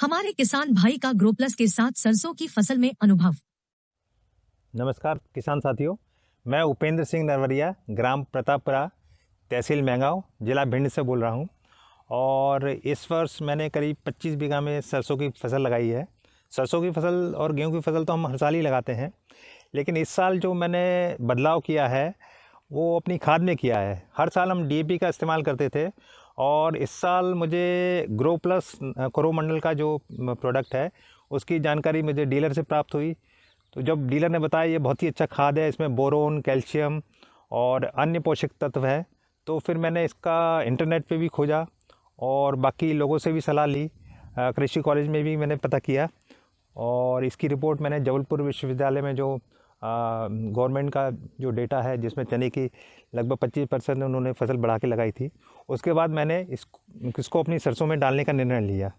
हमारे किसान भाई का ग्रो प्लस के साथ सरसों की फसल में अनुभव। नमस्कार किसान साथियों, मैं उपेंद्र सिंह नरवरिया, ग्राम प्रतापपुरा, तहसील मैंगाँव, ज़िला भिंड से बोल रहा हूं। और इस वर्ष मैंने करीब 25 बीघा में सरसों की फसल लगाई है। सरसों की फसल और गेहूं की फसल तो हम हर साल ही लगाते हैं, लेकिन इस साल जो मैंने बदलाव किया है वो अपनी खाद में किया है। हर साल हम डीएपी का इस्तेमाल करते थे और इस साल मुझे ग्रो प्लस कोरोमंडल का जो प्रोडक्ट है उसकी जानकारी मुझे डीलर से प्राप्त हुई। तो जब डीलर ने बताया ये बहुत ही अच्छा खाद है, इसमें बोरोन, कैल्शियम और अन्य पोषक तत्व है, तो फिर मैंने इसका इंटरनेट पे भी खोजा और बाकी लोगों से भी सलाह ली। कृषि कॉलेज में भी मैंने पता किया और इसकी रिपोर्ट मैंने जबलपुर विश्वविद्यालय में जो गवर्नमेंट का जो डेटा है जिसमें चने की लगभग 25% उन्होंने फसल बढ़ा के लगाई थी, उसके बाद मैंने इसको अपनी सरसों में डालने का निर्णय लिया।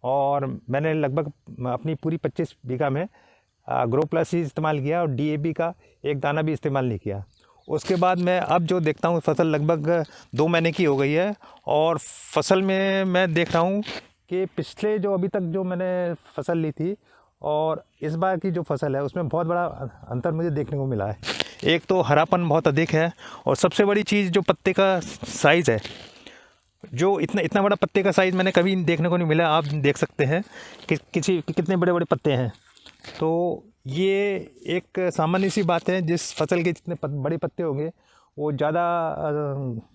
और मैंने लगभग अपनी पूरी 25 बीघा में ग्रो प्लस ही इस्तेमाल किया और डीएपी का एक दाना भी इस्तेमाल नहीं किया। उसके बाद मैं अब जो देखता हूँ फसल लगभग 2 महीने की हो गई है और फसल में मैं देख रहा हूँ कि पिछले जो अभी तक जो मैंने फसल ली थी और इस बार की जो फसल है उसमें बहुत बड़ा अंतर मुझे देखने को मिला है। एक तो हरापन बहुत अधिक है और सबसे बड़ी चीज़ जो पत्ते का साइज़ है, जो इतना बड़ा पत्ते का साइज़ मैंने कभी देखने को नहीं मिला। आप देख सकते हैं कि कितने बड़े बड़े पत्ते हैं। तो ये एक सामान्य सी बात है, जिस फसल के जितने बड़े पत्ते होंगे वो ज़्यादा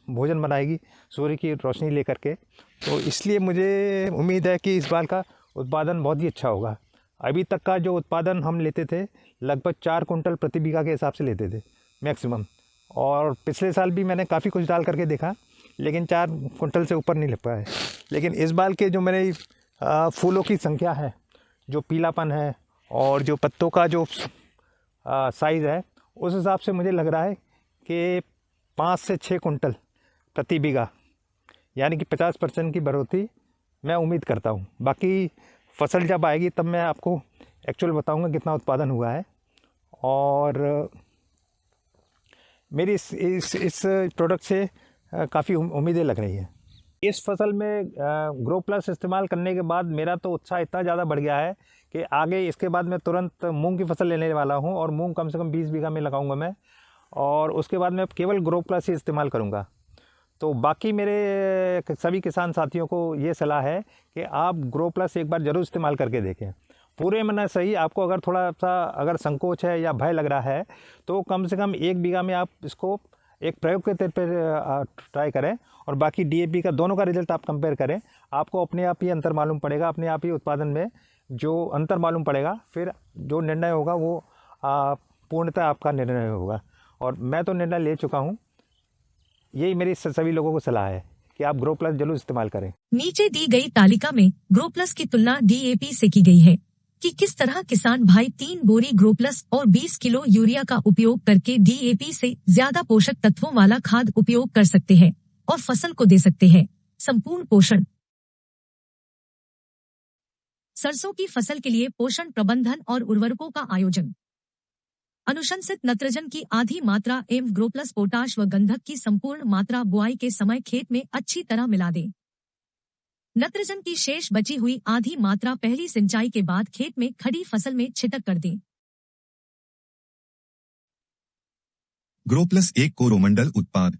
भोजन बनाएगी सूर्य की रोशनी लेकर के। तो इसलिए मुझे उम्मीद है कि इस बार का उत्पादन बहुत ही अच्छा होगा। अभी तक का जो उत्पादन हम लेते थे लगभग 4 कुंटल प्रति बीघा के हिसाब से लेते थे मैक्सिमम, और पिछले साल भी मैंने काफ़ी कुछ डाल करके देखा लेकिन 4 कुंटल से ऊपर नहीं लग पाए। लेकिन इस बार के जो मेरे फूलों की संख्या है, जो पीलापन है और जो पत्तों का जो साइज़ है, उस हिसाब से मुझे लग रहा है कि 5 से 6 कुंटल प्रति बीघा यानी कि 50% की बढ़ोतरी मैं उम्मीद करता हूँ। बाकी फसल जब आएगी तब मैं आपको एक्चुअल बताऊँगा कितना उत्पादन हुआ है। और मेरी इस प्रोडक्ट से काफ़ी उम्मीदें लग रही हैं। इस फसल में ग्रो प्लस इस्तेमाल करने के बाद मेरा तो उत्साह इतना ज़्यादा बढ़ गया है कि आगे इसके बाद मैं तुरंत मूंग की फसल लेने वाला हूं और मूंग कम से कम 20 बीघा में लगाऊंगा मैं, और उसके बाद मैं केवल ग्रो प्लस ही इस्तेमाल करूंगा। तो बाकी मेरे सभी किसान साथियों को ये सलाह है कि आप ग्रो प्लस एक बार ज़रूर इस्तेमाल करके देखें। पूरे में ना सही, आपको अगर थोड़ा सा अगर संकोच है या भय लग रहा है तो कम से कम 1 बीघा में आप इसको एक प्रयोग के तौर पर ट्राई करें और बाकी डीएपी का दोनों का रिजल्ट आप कंपेयर करें। आपको अपने आप ही अंतर मालूम पड़ेगा, अपने आप ही उत्पादन में जो अंतर मालूम पड़ेगा। फिर जो निर्णय होगा वो पूर्णतः आपका निर्णय होगा, और मैं तो निर्णय ले चुका हूँ। यही मेरी सभी लोगों को सलाह है कि आप ग्रो प्लस जरूर इस्तेमाल करें। नीचे दी गई तालिका में ग्रो प्लस की तुलना डीएपी से की गई है कि किस तरह किसान भाई 3 बोरी ग्रो प्लस और 20 किलो यूरिया का उपयोग करके डीएपी से ज्यादा पोषक तत्वों वाला खाद उपयोग कर सकते हैं और फसल को दे सकते हैं संपूर्ण पोषण। सरसों की फसल के लिए पोषण प्रबंधन और उर्वरकों का आयोजन। अनुशंसित नत्रजन की आधी मात्रा एवं ग्रो प्लस पोटाश व गंधक की संपूर्ण मात्रा बुआई के समय खेत में अच्छी तरह मिला दें। नत्रजन की शेष बची हुई आधी मात्रा पहली सिंचाई के बाद खेत में खड़ी फसल में छिटक कर दें। ग्रो प्लस एक कोरोमंडल उत्पाद